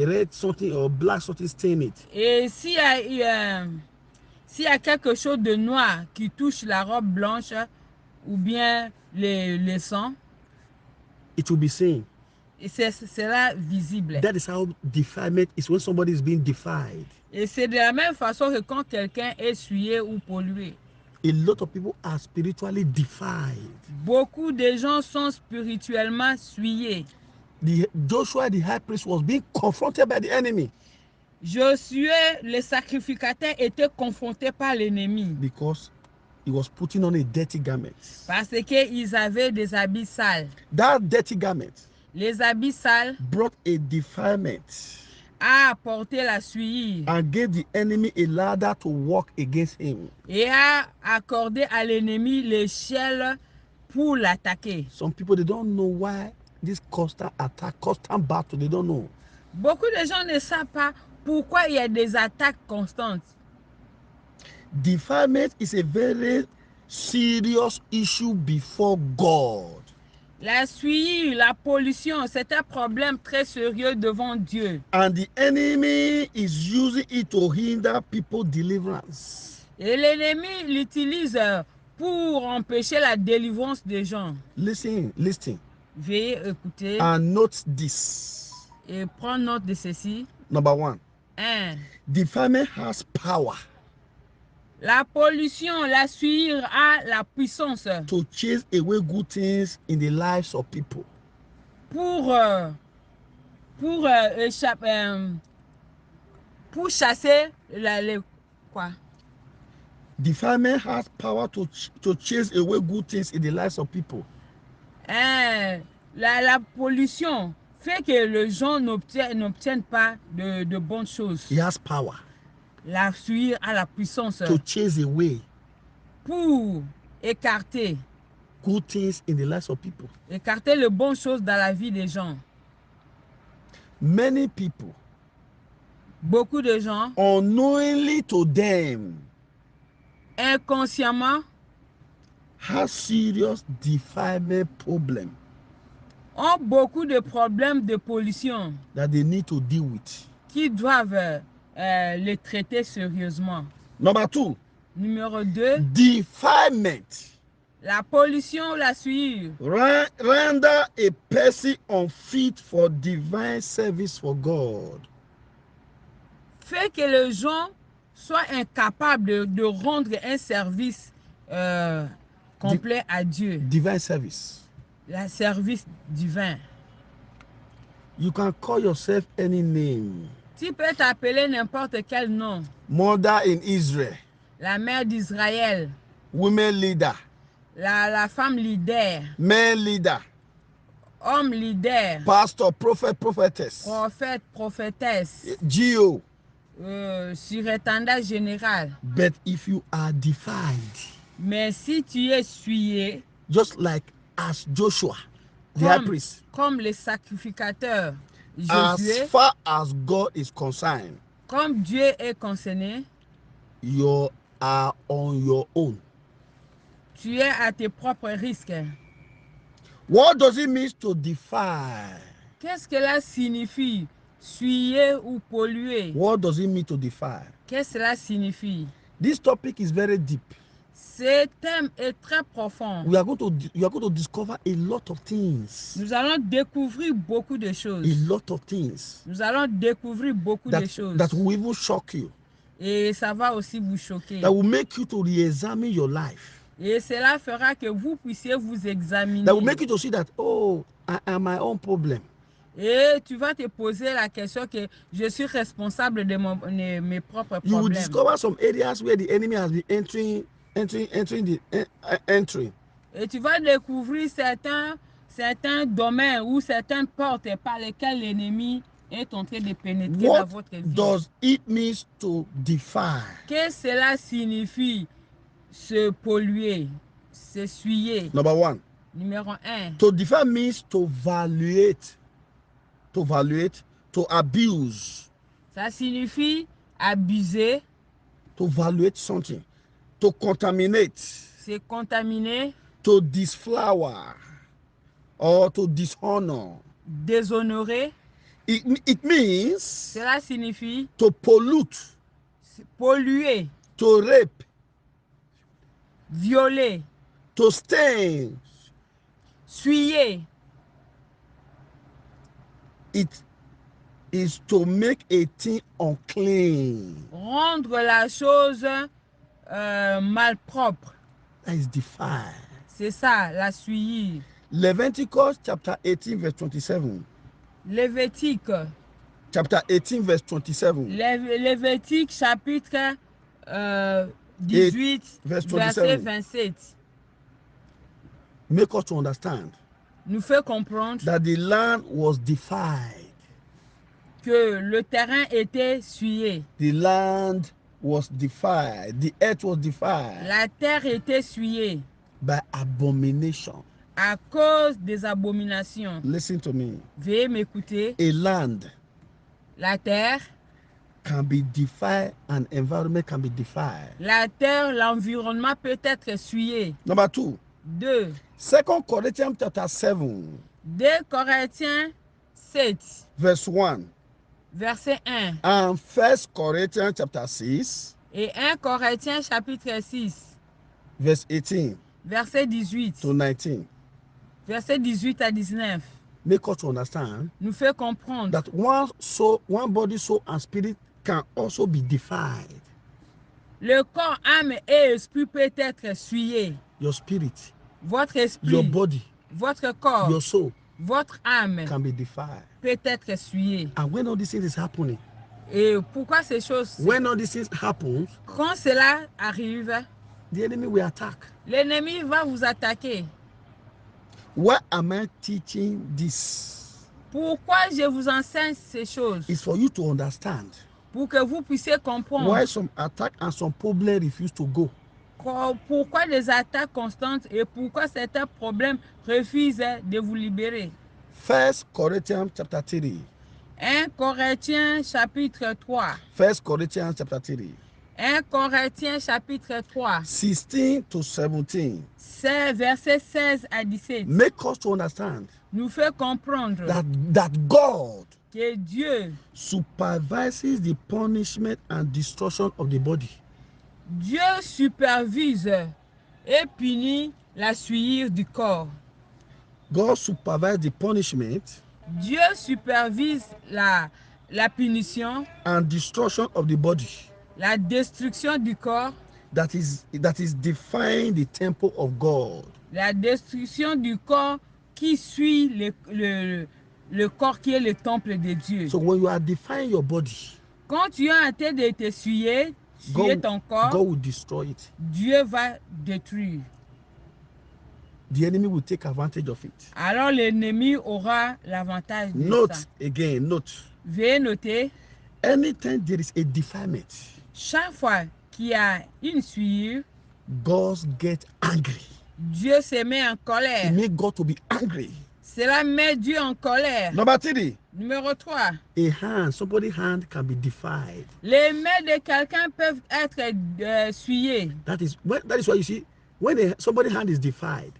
red something or black something stain it, et s'il y a quelque chose de noir qui touche la robe blanche ou bien les sangs, it will be seen. et sera visible. That is how defilement is when somebody is being defiled. Et c'est de la même façon que quand quelqu'un est souillé ou pollué. A lot of people are spiritually defiled. Beaucoup de gens sont spirituellement souillés. Joshua the high priest was being confronted by the enemy. Josué, le sacrificateur, était confronté par l'ennemi. Because he was putting on a dirty garment. Parce qu'ils avaient des habits sales. That dirty garment, les habits sales, brought a defilement a apporté la souillure and gave the enemy a ladder to walk against him. Et a accordé à l'ennemi l'échelle pour l'attaquer. Some people, they don't know why this constant attack, constant battle, they don't know. Beaucoup de gens ne savent pas pourquoi il y a des attaques constantes. Defilement is a very serious issue before God. La souillure, la pollution, c'est un problème très sérieux devant Dieu. And the enemy is using it to hinder people's deliverance. Et l'ennemi l'utilise pour empêcher la délivrance des gens. Listen. Veuillez écouter. And note this. Et prendre note de ceci. Number 1. 1. Defilement has power. La pollution, la souillure a la puissance To chase away good things in the lives of people. Pour chasser quoi? Defilement has power to chase away good things in the lives of people. La pollution fait que les gens n'obtiennent pas de bonnes choses. He has power. La souillure a la puissance to chase away pour écarter good things in the lives of people. Écarter les bonnes choses dans la vie des gens. Many people, beaucoup de gens, unknowingly to them, inconsciemment, have serious defilement problem ont beaucoup de problèmes de pollution that they need to deal with. Qui doivent les traiter sérieusement. Number 2. Numéro 2. Defilement. La pollution, la souillure. Render a person unfit for divine service for God. Fait que les gens soient incapables de rendre un service complet à Dieu. Divine service. Le service divin. You can call yourself any name. Tu peux t'appeler n'importe quel nom. Mother in Israel. La mère d'Israël. Women leader. La femme leader. Men leader. Homme leader. Pastor, prophet, prophetess. Prophète, prophétesse. Geo. Surintendant général. But if you are defiled. Mais si tu es souillé. Just like as Joshua, the high priest. Comme les sacrificateurs. Josué, as far as God is concerned, comme Dieu est concerné, you are on your own. Tu es à tes propres risques. What does it mean to defile? Qu'est-ce que cela signifie, souiller ou polluer? What does it mean to defile? Qu'est-ce que cela signifie? This topic is very deep. Ce thème est très profond. You are going to discover a lot of things. Nous allons découvrir beaucoup de choses. A lot of things. Nous allons découvrir beaucoup de choses. That will even shock you. Et ça va aussi vous choquer. That will make you to re-examine your life. Et cela fera que vous puissiez vous examiner. That will make you to see that, oh, I am my own problem. Et tu vas te poser la question que je suis responsable de mes propres problèmes. You will discover some areas where the enemy has been entering. Et tu vas découvrir certains domaines ou certaines portes par lesquelles l'ennemi est en train de pénétrer dans What votre vie. does it mean to defile? Qu'est-ce que cela signifie se polluer, s'essuyer? Number one. Numéro 1. To defile means to valuate, to abuse. Ça signifie abuser, To valuate something, to contaminate, se contaminer, to disflower, or to dishonor. déshonorer. It means Cela signifie to pollute, polluer, to rape, violer, to stain. suyer. It is to make a thing unclean. Rendre la chose malpropre. That is defile. C'est ça, la souillir. Leviticus chapter 18 verse 27. Lévitique. Chapter 18 verse 27. Lévitique chapitre 18 verset 27. Make us to understand Nous fait comprendre that the land was defiled. que le terrain était souillé. The land was defiled. The earth was defiled La terre était souillée by abomination. à cause des abominations. Listen to me. Veuillez m'écouter. A land La terre, can be defiled, an environment can be defiled. la terre, l'environnement peut être souillé. Number 2. 2. 2 Corinthians chapter 7 2 Corinthiens 7, verse 1 verset 1 and 1 Corinthians chapter 6 et 1 Corinthiens chapitre 6, verse 18 verset 18, to 19 verset 18 à 19, make us to understand nous fait comprendre that one body, soul and spirit can also be defiled. le corps, âme et esprit peut être souillé. Your spirit, Votre esprit, your body, votre corps, your soul votre âme can be defiled. peut être souillé. And when all these things is happening, Et pourquoi ces choses, when all these things happen, quand cela arrive, the enemy will attack. l'ennemi va vous attaquer. Why am I teaching this? Pourquoi je vous enseigne ces choses? It's for you to understand Pour que vous puissiez comprendre why some attack and some problem refuse to go. pourquoi des attaques constantes et pourquoi certains problèmes refusent de vous libérer. 1 Corinthians chapter 3. 1 Corinthiens chapitre 3. 1 Corinthians chapter 3. 1 Corinthiens chapitre 3. 16 to 17. C'est verset 16 à 17. Make us to understand Nous fait comprendre that God que Dieu supervises the punishment and destruction of the body. Dieu supervise et punit la souillure du corps. God supervises the punishment Dieu supervise la punition, and destruction of the body la destruction du corps, that is defying the temple of God. la destruction du corps qui suit le corps qui est le temple de Dieu. So when you are defying your body, Quand tu es en train de te souiller ton corps, God will destroy it. Dieu va détruire. The enemy will take advantage of it. Alors l'ennemi aura l'avantage de Note ça. again, note. Veuillez noter, Anytime there is a defilement, chaque fois qu'il y a une souillure, God gets angry. Dieu se met en It colère. makes God to be angry. Cela met Dieu en colère. Number 3, Numéro 3. somebody's hand can be defiled. Les mains de quelqu'un peuvent être souillées. That is why you see, when somebody's hand is defiled,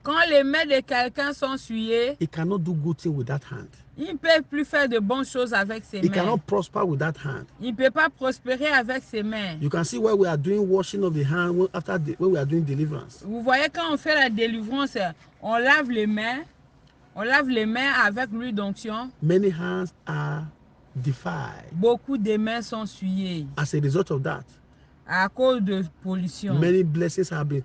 Quand les mains de quelqu'un sont souillées, he cannot do good thing with that hand. il ne peut plus faire de bonnes choses avec ses He mains. cannot prosper with that hand. Il ne peut pas prospérer avec ses mains. You can see why we are doing washing of the hand when we are doing deliverance. Vous voyez, quand on fait la délivrance, on lave les mains. On lave les mains avec l'huile d'onction. Many hands are defiled. Beaucoup de mains sont souillées As a result of that, à cause de pollution. many blessings have been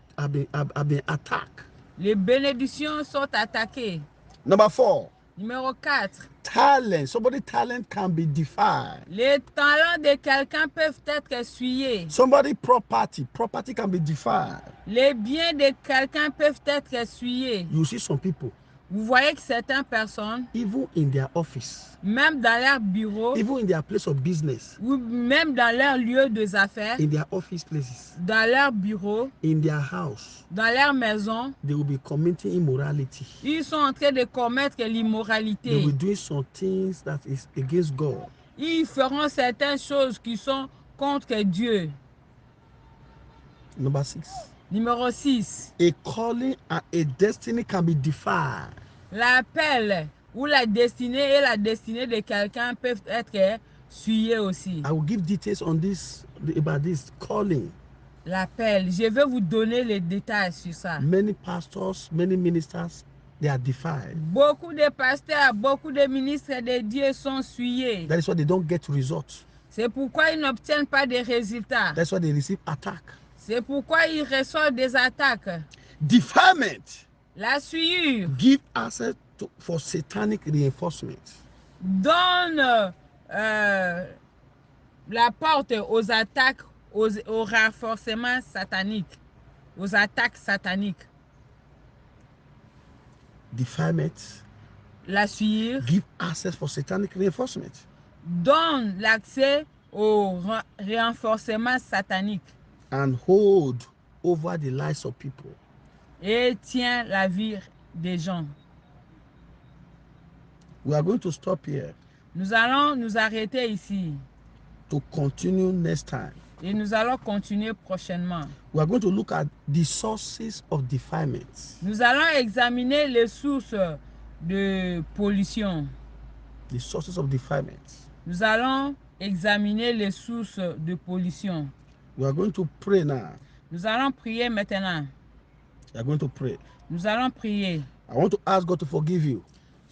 attacked. Les bénédictions sont attaquées. Number 4, Numéro 4. talent. Somebody's talent can be defiled. Les talents de quelqu'un peuvent être souillés. Somebody's property can be defiled. Les biens de quelqu'un peuvent être souillés. You see some people, Vous voyez que certaines personnes, even in their office, même dans leur bureau, even in their place of business, ou même dans leur lieu de affaires, in their office places, dans leur bureau, in their house, dans leur maison, they will be committing immorality. ils sont en train de commettre They l'immoralité. will do some things that is against God. Ils feront certaines choses qui sont contre Dieu. Number 6. Numéro 6. A calling and a destiny can be defied. L'appel ou la destinée et la destinée de quelqu'un peuvent être souillées aussi. I will give details on this, about this calling. L'appel, je vais vous donner les détails sur ça. Many pastors, many ministers, they are defied. Beaucoup de pasteurs, beaucoup de ministres de Dieu sont souillés. That is why they don't get results. C'est pourquoi ils n'obtiennent pas de résultats. That's why they receive attack. C'est pourquoi ils reçoivent des attaques. Defilement La souillure give access for satanic reinforcement. donne la porte aux attaques, au renforcement satanique, aux attaques sataniques. Defilement La souillure give access for satanic reinforcement. donne l'accès au renforcement satanique And hold over the lives of people. et tient la vie des gens. We are going to stop here Nous allons nous arrêter ici to continue next time. et nous allons continuer prochainement. We are going to look at the sources of defilement. Nous allons examiner les sources de pollution. The sources of defilement. Nous allons examiner les sources de pollution. We are going to pray now. Nous allons prier maintenant. We are going to pray. Nous allons prier. I want to ask God to forgive you.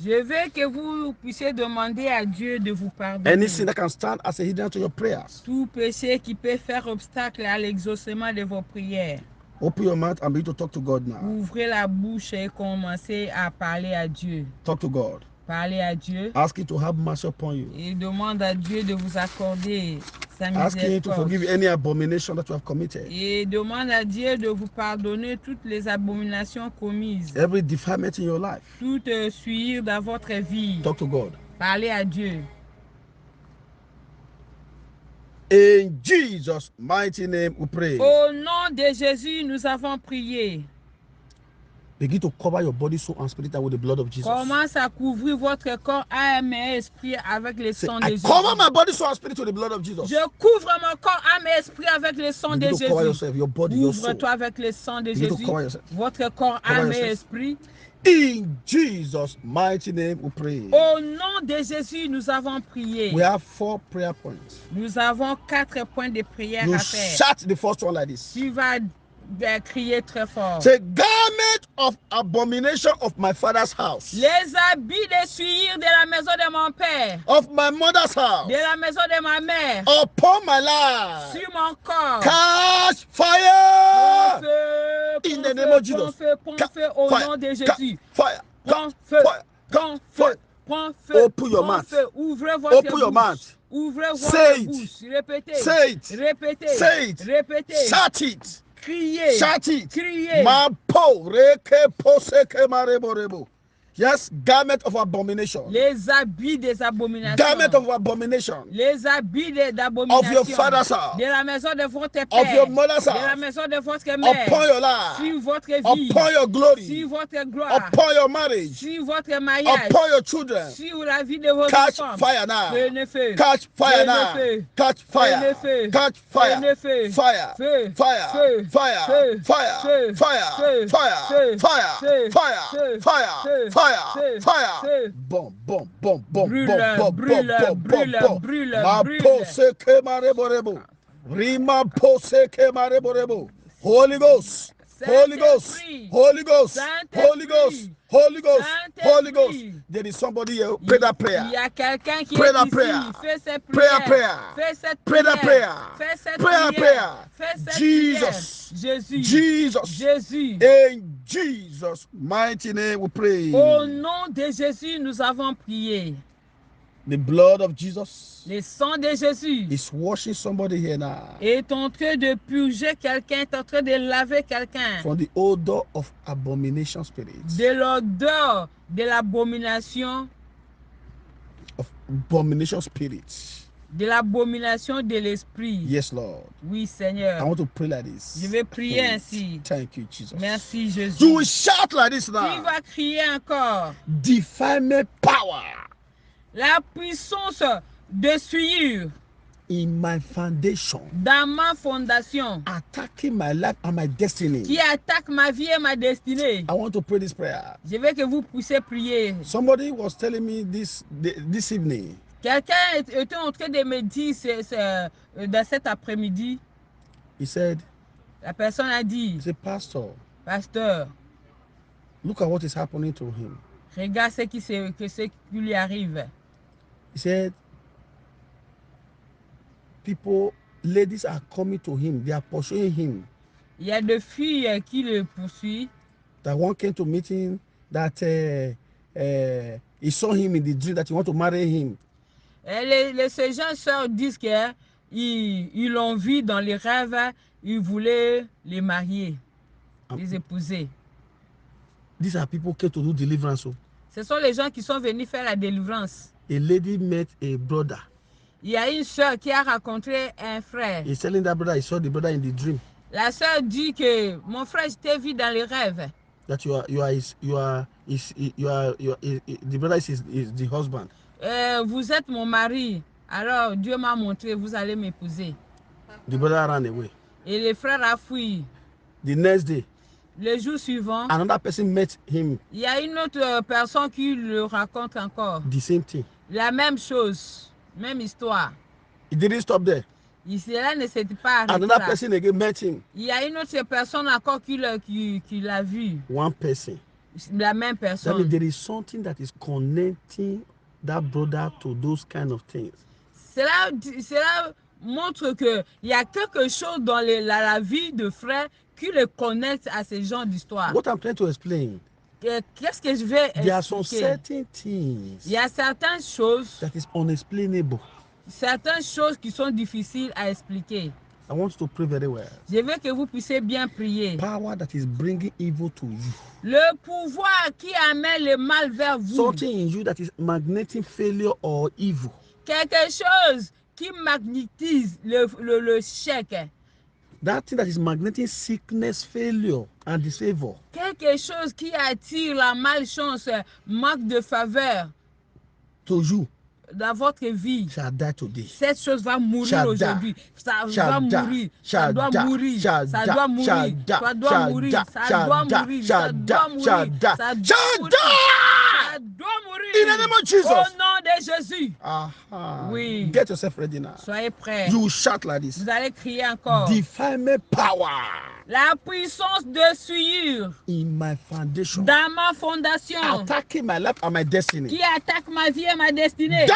Je veux que vous puissiez demander à Dieu de vous pardonner. Any sin that can stand as a hindrance to your prayers. Tout péché qui peut faire obstacle à l'exaucement de vos prières. Open your mouth and begin to talk to God now. Ouvrez la bouche et commencez à parler à Dieu. Talk to God. Parlez à Dieu Ask Him to have mercy upon you. et demande à Dieu de vous accorder sa Ask Him to forgive miséricorde. you any abomination that you have committed. Et demande à Dieu de vous pardonner toutes les abominations commises. Every defilement in your life. Toute souillure dans votre vie. Talk to God. Parlez à Dieu. In Jesus' mighty name we pray. Au nom de Jésus, nous avons prié. Begin to cover your body, soul, and spirit with the blood of Jesus. Commence à couvrir votre corps, âme et esprit avec le Say, sang de I Jésus. cover my body, soul, and spirit with the blood of Jesus. Je couvre mon corps, âme et esprit avec le sang de Begin to cover Jésus. yourself, your body, your soul. Ouvre-toi avec le sang de Begin to Jésus. cover yourself. Votre corps, Cover âme et yourself. esprit. In Jesus' mighty name we pray. Au nom de Jésus, nous avons prié. We have 4 prayer points. Nous avons 4 points de prière You à faire. shout the first one like this. Tu vas crier très fort. Say, garment of abomination of my father's house, Les habits de souillure de la maison de mon père, of my mother's house, de la maison de ma mère, upon my life, sur mon corps. catch Prends fire feu, in prends the name feu, of Jesus. prends feu, prends Ca- feu au fire, nom de ca- Jésus. fire, Prends ca- feu, fire, prends ca- feu, fire. prends feu, Open your prends mouth. feu. Ouvrez votre Open your bouche. mouth. Ouvrez Say votre it. bouche. Répétez. Say it. Répétez. Say it. Répétez. Shout it. Criez. Shout it. Criez. Mapo reke poseke marebo rebo. Yes, garment of abomination. Les habits des abominations. Garment of abomination. Les habits d'abomination. Of your father's house. De la maison de votre père. Of your mother's De la house. maison de votre mère. Upon your life. Sur votre vie. Upon your glory. Sur votre gloire. Upon your marriage. Sur votre mariage. Upon your children. Sur la vie de vos Catch enfants. fire now. Prenez feu. Catch fire now. Prenez feu. Catch fire. Prenez feu. Catch fire. Prenez feu. Fire. Feu. Fire. Feu. Fire. Feu. Fire. Feu. Fire. Feu. Fire. Feu. Fire. Feu. Fire. Feu. Fire. Feu. Fire. Feu. Fire. Feu. Boom, boom, boom, boom, Brûle, boom, boom, brûle, boom, brûle, boom, brûle, Ma brûle. pose ke marebo rebo. Rima pose ke marebo rebo. Holy Ghost. Holy Ghost. Saint-Esprit. Holy Ghost. Saint-Esprit. Holy Ghost. Holy Ghost. Holy Ghost. Saint-Esprit. There is somebody here. Pray that prayer. Il y a quelqu'un qui Pray est that ici. prayer. Fais cette Prayer, prière. prayer. Fais cette Pray that prière. prayer. Fais cette Prayer, prière. prayer. Fais cette Jesus. prière. Jésus. Jesus. Jésus. In Jesus' mighty name we pray. Au nom de Jésus, nous avons prié. The blood of Jesus Le sang de Jésus is washing somebody here now est en train de purger quelqu'un, est en train de laver quelqu'un from the odor of abomination spirits. de l'odeur de l'abomination, Of abomination spirits. de l'abomination de l'esprit. Yes, Lord. Oui, I Seigneur. want to pray like this. Je vais prier ainsi. Thank you, Jesus. Merci, Jésus. You will shout like this Tu now. vas crier encore. Defilement power La puissance de souillure in my foundation, dans ma fondation attacking my life and my destiny. qui attaque ma vie et ma destinée. I want to pray this prayer. Je veux que vous puissiez prier. Somebody was telling me this evening. Quelqu'un était en train de me dire dans cet après-midi, He said, la personne a dit, Pastor, pasteur, look at what is happening to him. regarde ce qui lui arrive. He said, ladies are coming to him. They are pursuing him. Il y a des filles qui le poursuivent. That one came to meet him, that he saw him in the dream, that he want to marry him. Ces gens sœurs disent qu'ils l'ont vu dans les rêves, ils voulaient les marier, les épouser. These are people who came to do deliverance. Ce sont les gens qui sont venus faire la délivrance. A lady met a brother. Il y a une sœur qui a rencontré un frère. He's telling that brother, he saw the brother in the dream. La sœur dit que mon frère, je t'ai vu dans les rêves. That the brother is the husband. Vous êtes mon mari. Alors Dieu m'a montré, vous allez m'épouser. The brother ran away. Et le frère a fui. The next day, le jour suivant, another person met him. Il y a une autre personne qui le raconte encore. The same thing. La même chose, même histoire. It didn't stop there. Cela ne s'était pas arrêté Another là. person again met him. Il y a une autre personne encore qui l'a vu. One person. La même That personne. means there is something that is connecting that brother to those kind of things. Cela montre qu'il y a quelque chose dans la vie de frère qui le connecte à ces genres d'histoire. What I'm trying to explain, Qu'est-ce que je vais there are some expliquer? certain things Il y a certaines choses, that is unexplainable. certaines choses qui sont difficiles à expliquer. I want you to pray very well. Je veux que vous puissiez bien prier. Power that is bringing evil to you. Le pouvoir qui amène le mal vers vous. Something in you that is magnetic failure or evil. Quelque chose qui magnetise le chèque. That thing that is magnetic sickness, failure, and disfavor. Quelque chose qui attire la malchance, manque de faveur To you dans votre vie. shall die today. Cette chose va mourir Shall aujourd'hui. Ça Shall va die. mourir. Shall Ça doit die. mourir. Shall Ça die. doit mourir. Shall die. Ça doit Shall mourir. die. Ça Shall doit die. mourir. Shall Ça die. doit mourir. Shall die. Ça Shall doit die. mourir. Ça doit mourir. In the name of Jesus. Au nom de Jésus. Aha. Oui. Get yourself ready now. Soyez prêts. You shout like this. Vous allez crier encore. Defilement power La puissance de souillure in my foundation, dans ma fondation attacking my life and my destiny. qui attaque ma vie et ma destinée. Die!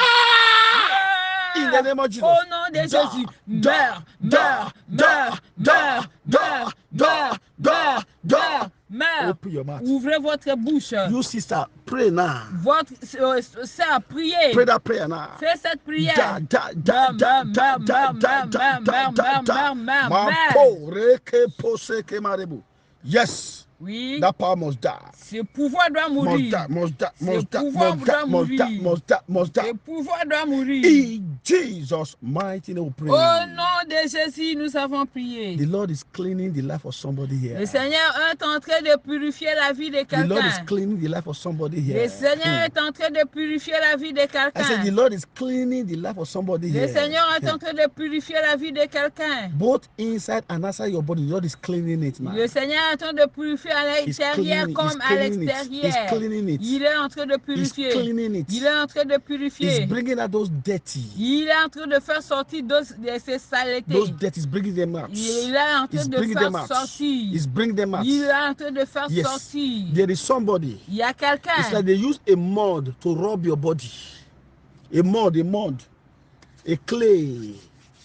In the name of Jesus. Au nom de Jésus. Meurs, meurs, meurs, meurs, meurs, meurs, meurs, meurs, meurs. Open your mouth. Ouvrez votre bouche. You sister, pray now. Votre sœur, priez. Pray that prayer now. Fais cette prière. Da, da, da, da, da, da, da, da, da, da, da. Mampo, reke, poseke, marebu. Yes, Oui. that power must die. Ce pouvoir doit Must mourir. die, must die, Ce must die, pouvoir must doit die, must die, mourir. must die, must Ce die. pouvoir doit mourir. In Jesus' mighty name we pray. Au nom de Jésus, nous avons prié. The Lord is cleaning the life of somebody here. Le Seigneur est en train de purifier la vie de The Lord is quelqu'un. cleaning the life of somebody Le here. Seigneur est en train de purifier la vie de I said the quelqu'un. Lord is cleaning the life of somebody Le here. Seigneur est en train de purifier la vie de quelqu'un. Both inside and outside your body, the Lord is cleaning it now. Le Seigneur est en train de purifier à He's l'intérieur cleaning- comme he's à cleaning it. l'extérieur. He's cleaning it. Il est en train de He's purifier. cleaning it. Il est en train de He's purifier. bringing out those dirty. Il est en train de faire sortir de ces saletés. Those dirty, he's bringing them out. Il est en train He's de bringing faire them out. sortir. He's bringing them out. Il est en train de faire Yes. sortir. There is somebody. Il y a It's quelqu'un. like they use a mud to rub your body. A mud, a clay.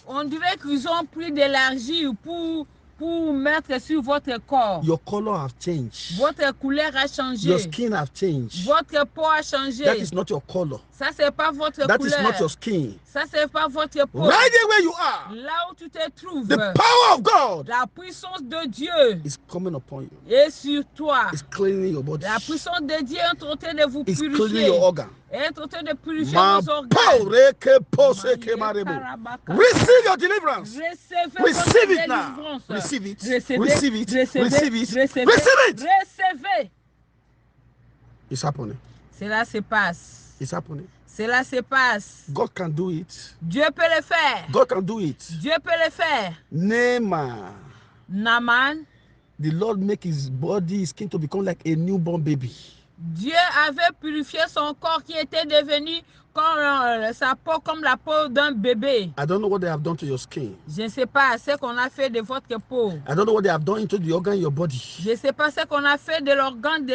On dirait qu'ils ont pris de l'argile pour pour mettre sur votre corps. Your color have changed. Votre couleur a changé. Your skin have changed. Votre peau a changé. That is not your color. Ça, c'est pas votre That couleur. is not your skin. Ça, c'est pas votre peau. Right there where you are, Là où tu te trouves, the power of God la puissance de Dieu is coming upon you. est sur toi. It's cleaning your body. La puissance de Dieu est en train de vous It's cleaning purifier. your organ. Est en train de purifier Ma vos organes. Receive your deliverance. Recevez Receive votre it now. délivrance. Receive it. Recevez, Receive it. recevez, Receive it. recevez, Receive it. recevez. It's happening. Cela se passe. It's happening. Cela se passe. God can do it. Dieu peut le faire. God can do it. Dieu peut le faire. Naaman, Naaman, the Lord make his body, his skin to become like a newborn baby. Dieu avait purifié son corps qui était devenu comme sa peau comme la peau d'un bébé. I don't know what they have done to your skin. Je ne sais pas ce qu'on a fait de votre peau. I don't know what they have done into the organ in your body. Je ne sais pas ce qu'on a fait de l'organe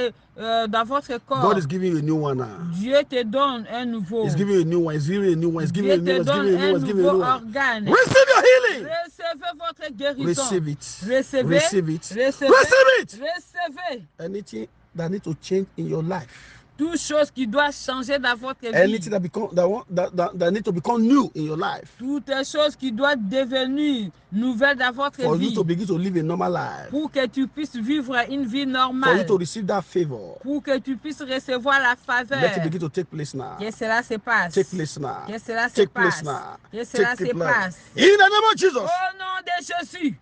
dans votre corps. God is giving you a new one now. Dieu te donne un nouveau. He's giving you a new one. He's giving you a new one. He's giving you Dieu a new te one. He's donne giving you a new un one. He's giving you a nouveau new one. organe. Receive your healing. Recevez votre guérison. Receive it. Recevez. Receive it. Recevez. Receive it. Recevez. Anything that needs to change in your life. Toute chose qui doit changer dans votre vie. Anything that needs to become new in your life. Toutes les choses qui doivent devenir nouvelles dans votre For vie. you to begin to live a normal life. Pour que tu puisses vivre une vie For normale. you to receive that favor. Pour que tu puisses recevoir la faveur. Let it begin to take place now. Que cela se passe. Take place now. Que cela se Take passe. place now. Que cela Take se place. passe. In the name of Jesus. Au nom de Jésus.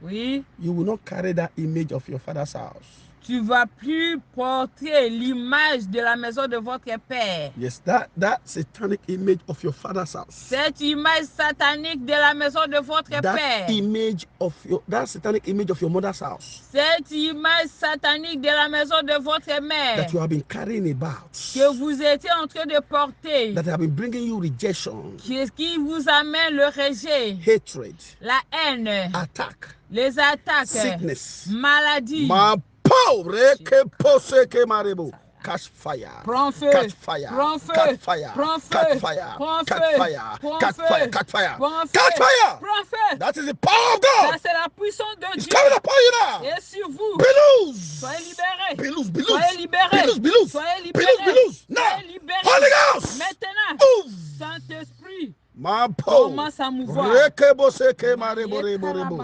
Oui. You will not carry that image of your father's house. Tu ne vas plus porter l'image de la maison de votre père. Yes, that satanic image of your father's house. Cette image satanique de la maison de votre père. That satanic image of your mother's house. Cette image satanique de la maison de votre mère. That you have been carrying about. Que vous étiez en train de porter. That have been bringing you rejection. Qui vous amène le rejet. Hatred. La haine. Attack. Les attaques. Sickness. Maladie. Catch fire. Prends feu. Catch fire. Prends feu. Catch fire. Prends feu. Catch fire. Prends Catch feu. fire. Prends Catch feu. fire. Catch fire. Prends feu. Catch fire. Prends feu. That is the power of God. Ça, c'est la puissance de It's Dieu. coming upon you now. Et sur vous. Be loose. Soyez libérés. Be loose. Be Soyez loose. libérés. Be loose. Be loose. Soyez Be libérés. loose. Be loose. Now. Soyez libérés. Holy Ghost. Maintenant. Move. Saint-Esprit. Ma po. Commence à mouvoir. Reke bose ke mare bore bore bo.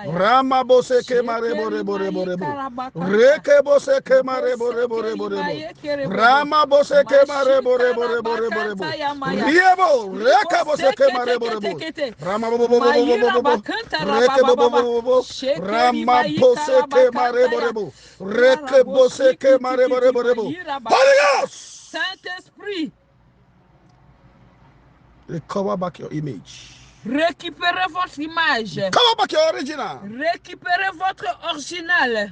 Rama bose ke mare bore bore bore bo. Reke bose ke mare bore bore bore bo. Rama bose ke mare bore bore bore bore bo. Riebo reke bose ke mare bore bo. Rama bo bo bo bo bo bo bo. Reke bo bo bo bo bo. Rama bose ke mare bore bo. Reke bose ke mare bore bore bo. Holy Ghost. Saint-Esprit. Recover back your image. Récupérez votre image. Recover back your original. Récupérez votre original.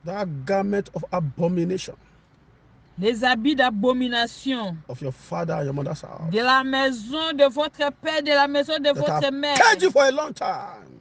That garment of abomination. Les habits d'abomination. Of your father and your mother's house. De la maison de votre père, de la maison de votre mère. That have caged you for a long time.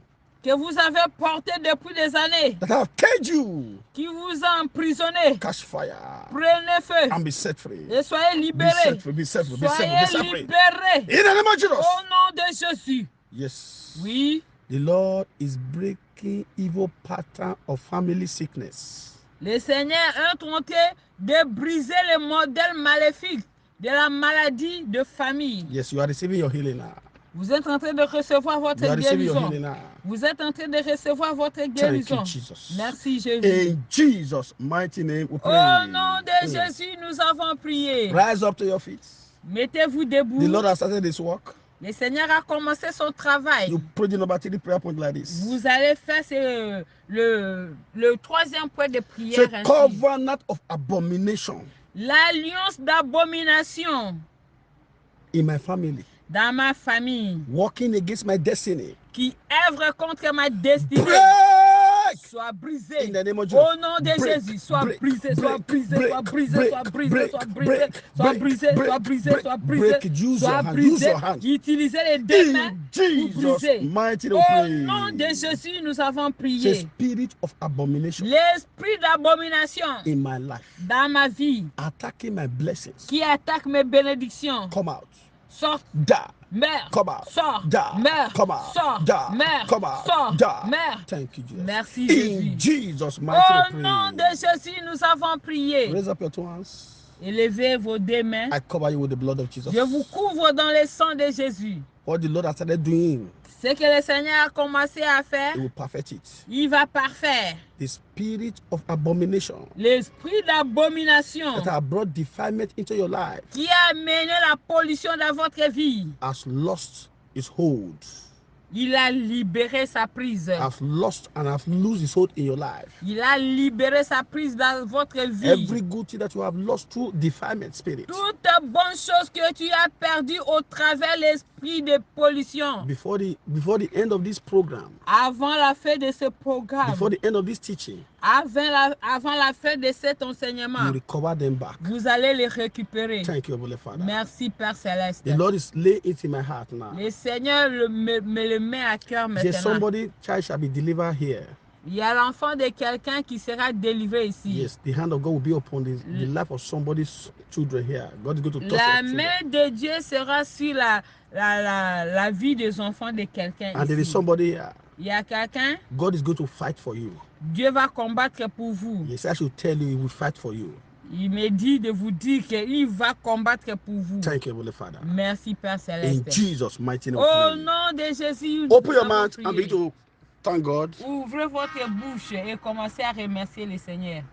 Que vous avez porté depuis des années. That have caged you. Qui vous a emprisonné. Catch fire. Prenez feu. And be set free. Et soyez libérés. Be set free. Soyez libérés. In the name of Jesus. Au nom de Jésus. Yes. Oui. The Lord is breaking evil pattern of family sickness. Le Seigneur est en train de briser le modèle maléfique de la maladie de famille. Yes, you are receiving your healing now. Vous êtes en train de recevoir votre guérison. Vous êtes en train de recevoir votre guérison. Merci Jésus. In Jesus' mighty name we pray. Au nom de Jésus, nous avons prié. Rise up to your feet. Mettez-vous debout. The Lord has started this work. Le Seigneur a commencé son travail. You pray the number 3 prayer point like this. Vous allez faire le troisième point de prière. The covenant of abomination. L'alliance d'abomination. In my family. Dans ma famille. Working against my destiny. Qui œuvre contre ma destinée. Break. Soit brisé. In the name of Jesus. Au nom de Jésus, soit brisé, soit brisé, soit brisé, soit brisé, soit brisé, soit brisé, soit brisé, soit brisé, soit brisé. Utilisez les deux mains pour briser. Au nom de Jésus, nous avons prié. The spirit of abomination. L'esprit d'abomination in my life. Dans ma vie. Attacking my blessings. Qui attaque mes bénédictions. Come out. sors, Die. meurs, Come out. sors, Die. meurs, Come out. sors, Die. meurs, Come out. sors, Die. meurs. Thank you, Jesus. Merci, Jésus. In Jesus' mighty Au name. nom de Jésus, nous avons prié. Raise up your two hands. Élevez vos deux mains. I cover you with the blood of Jesus. Je vous couvre dans le sang de Jésus. What the Lord has started doing, Ce que le Seigneur a commencé à faire, He will perfect it. il va parfaire. The spirit of abomination L'esprit d'abomination that has brought defilement into your life qui a mené la pollution dans votre vie, has lost its hold. il a libéré sa prise. Has lost and has lost its hold in your life. Il a libéré sa prise dans votre vie. Every good thing that you have lost through defilement spirit. Toute bonne chose que tu as perdue au travers l'esprit de pollution. Before the end of this program. Avant la fin de ce programme. Before the end of this teaching. Avant la fin de cet enseignement. You recover them back. Vous allez les récupérer. Thank you, Heavenly Father. Merci, Père Céleste. The Lord is laying it in my heart now. Le Seigneur me le met à cœur maintenant. Somebody child shall be delivered here. Il y a l'enfant de quelqu'un qui sera délivré ici. Yes, the hand of God will be upon the life of somebody's children here. God is going to touch la main de Dieu sera sur la vie des enfants de quelqu'un ici. And there is somebody here. Il y a quelqu'un. God is going to fight for you. Dieu va combattre pour vous. Yes, I should tell you, He will fight for you. Il me dit de vous dire qu'il va combattre pour vous. Thank you, Heavenly Father. Merci, Père Céleste. In Jesus' mighty name. Au nom de Jésus. Open your mouth and begin to thank God. Ouvrez votre bouche et commencez à remercier le Seigneur.